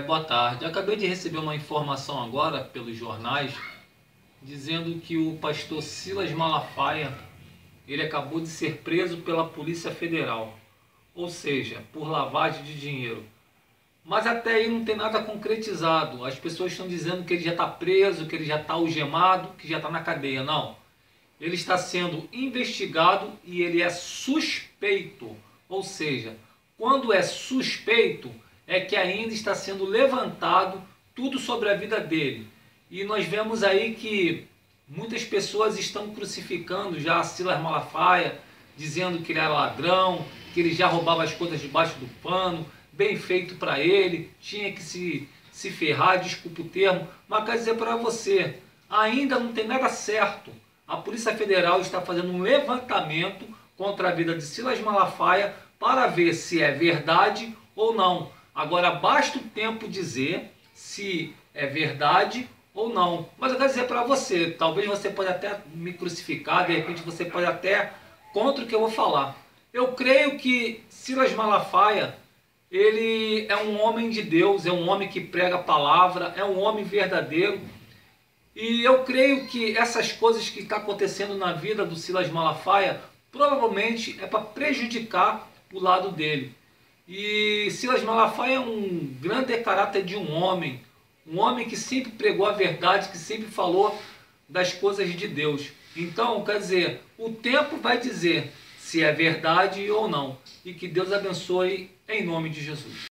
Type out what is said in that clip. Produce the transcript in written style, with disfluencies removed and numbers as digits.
Boa tarde. Acabei de receber uma informação agora pelos jornais dizendo que o pastor Silas Malafaia ele acabou de ser preso pela Polícia Federal, ou seja, por lavagem de dinheiro. Mas até aí não tem nada concretizado. As pessoas estão dizendo que ele já está preso, que ele já está algemado, que já está na cadeia. Não. Ele está sendo investigado e ele é suspeito. Ou seja, quando é suspeito, é que ainda está sendo levantado tudo sobre a vida dele. E nós vemos aí que muitas pessoas estão crucificando já Silas Malafaia, dizendo que ele era ladrão, que ele já roubava as coisas debaixo do pano, bem feito para ele, tinha que se ferrar, desculpa o termo, mas quer dizer para você, ainda não tem nada certo. A Polícia Federal está fazendo um levantamento contra a vida de Silas Malafaia para ver se é verdade ou não. Agora basta o tempo dizer se é verdade ou não. Mas eu quero dizer para você, talvez você pode até me crucificar, de repente você pode até contra o que eu vou falar. Eu creio que Silas Malafaia, ele é um homem de Deus, é um homem que prega a palavra, é um homem verdadeiro. E eu creio que essas coisas que estão acontecendo na vida do Silas Malafaia provavelmente é para prejudicar o lado dele. E Silas Malafaia é um grande caráter de um homem que sempre pregou a verdade, que sempre falou das coisas de Deus. Então, quer dizer, o tempo vai dizer se é verdade ou não. E que Deus abençoe em nome de Jesus.